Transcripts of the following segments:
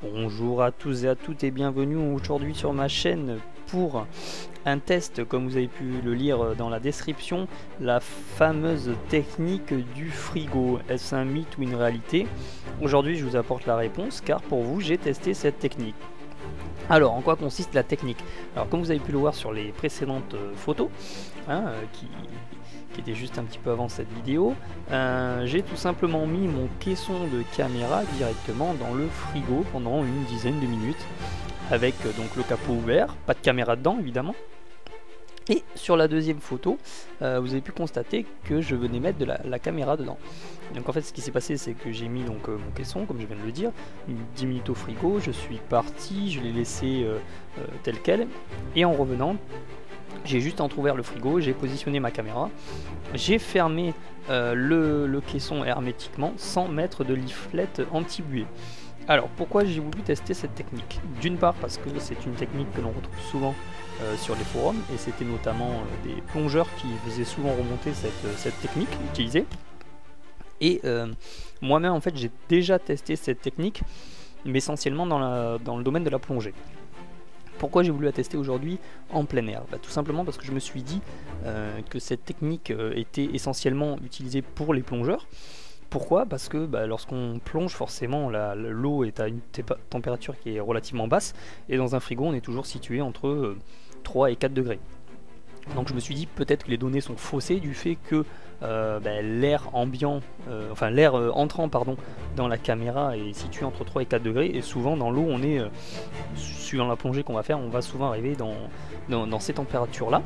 Bonjour à tous et à toutes et bienvenue aujourd'hui sur ma chaîne pour un test, comme vous avez pu le lire dans la description, la fameuse technique du frigo. Est-ce un mythe ou une réalité? Aujourd'hui je vous apporte la réponse car pour vous j'ai testé cette technique. Alors, en quoi consiste la technique? Alors, comme vous avez pu le voir sur les précédentes photos, qui étaient juste un petit peu avant cette vidéo, j'ai tout simplement mis mon caisson de caméra directement dans le frigo pendant une dizaine de minutes, avec donc le capot ouvert, pas de caméra dedans évidemment. Et sur la deuxième photo, vous avez pu constater que je venais mettre de la caméra dedans. Donc en fait ce qui s'est passé, c'est que j'ai mis donc mon caisson, comme je viens de le dire, 10 minutes au frigo, je suis parti, je l'ai laissé tel quel, et en revenant, j'ai juste entrouvert le frigo, j'ai positionné ma caméra, j'ai fermé le caisson hermétiquement sans mettre de leaflet anti-buée. Alors pourquoi j'ai voulu tester cette technique? D'une part parce que c'est une technique que l'on retrouve souvent sur les forums, et c'était notamment des plongeurs qui faisaient souvent remonter cette technique utilisée. Et moi-même en fait j'ai déjà testé cette technique, mais essentiellement dans le domaine de la plongée. Pourquoi j'ai voulu la tester aujourd'hui en plein air? Tout simplement parce que je me suis dit que cette technique était essentiellement utilisée pour les plongeurs. Pourquoi? Parce que lorsqu'on plonge, forcément l'eau est à une température qui est relativement basse, et dans un frigo on est toujours situé entre 3 et 4 degrés. Donc je me suis dit peut-être que les données sont faussées du fait que l'air ambiant, l'air entrant dans la caméra est situé entre 3 et 4 degrés, et souvent dans l'eau on est, suivant la plongée qu'on va faire, on va souvent arriver dans ces températures là.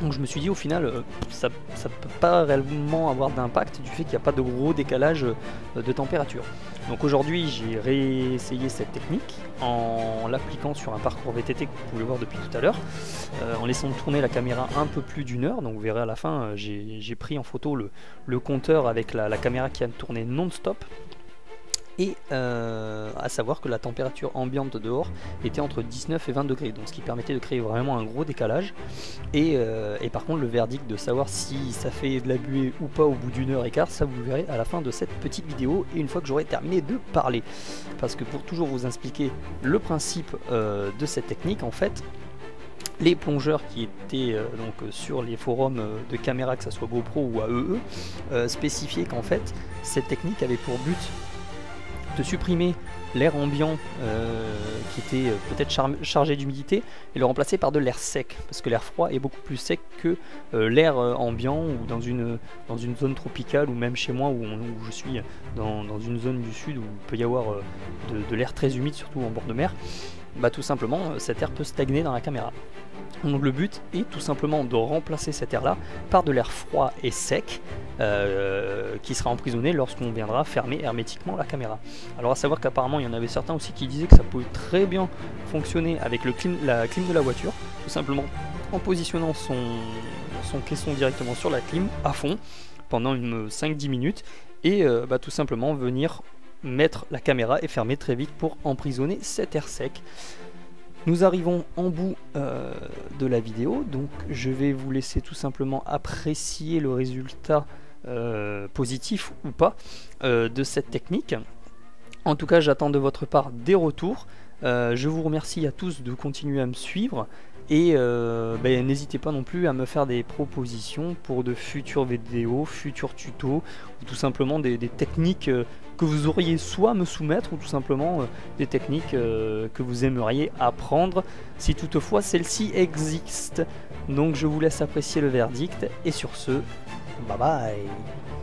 Donc je me suis dit au final ça peut pas réellement avoir d'impact du fait qu'il n'y a pas de gros décalage de température. Donc aujourd'hui j'ai réessayé cette technique en l'appliquant sur un parcours VTT que vous pouvez voir depuis tout à l'heure, en laissant tourner la caméra un peu plus d'une heure. Donc vous verrez à la fin, j'ai pris en photo le compteur avec la caméra qui a tourné non-stop. Et à savoir que la température ambiante dehors était entre 19 et 20 degrés, donc ce qui permettait de créer vraiment un gros décalage. Et par contre le verdict de savoir si ça fait de la buée ou pas au bout d'une heure et quart, ça vous le verrez à la fin de cette petite vidéo, et une fois que j'aurai terminé de parler. Parce que pour toujours vous expliquer le principe de cette technique, en fait, les plongeurs qui étaient donc sur les forums de caméra, que ce soit GoPro ou AEE, spécifiaient qu'en fait cette technique avait pour but de supprimer l'air ambiant qui était peut-être chargé d'humidité, et le remplacer par de l'air sec, parce que l'air froid est beaucoup plus sec que l'air ambiant, ou dans une zone tropicale, ou même chez moi où je suis dans une zone du sud où il peut y avoir de l'air très humide, surtout en bord de mer. Tout simplement cet air peut stagner dans la caméra. Donc le but est tout simplement de remplacer cet air là par de l'air froid et sec qui sera emprisonné lorsqu'on viendra fermer hermétiquement la caméra. Alors à savoir qu'apparemment il y en avait certains aussi qui disaient que ça pouvait très bien fonctionner avec la clim de la voiture, tout simplement en positionnant son caisson directement sur la clim à fond pendant une 5-10 minutes, et tout simplement venir mettre la caméra et fermer très vite pour emprisonner cet air sec. Nous arrivons en bout de la vidéo, donc je vais vous laisser tout simplement apprécier le résultat positif ou pas de cette technique. En tout cas j'attends de votre part des retours. Je vous remercie à tous de continuer à me suivre, et n'hésitez pas non plus à me faire des propositions pour de futures vidéos, futurs tutos, ou tout simplement des techniques que vous auriez soit à me soumettre, ou tout simplement des techniques que vous aimeriez apprendre, si toutefois celle-ci existe. Donc je vous laisse apprécier le verdict, et sur ce, bye bye.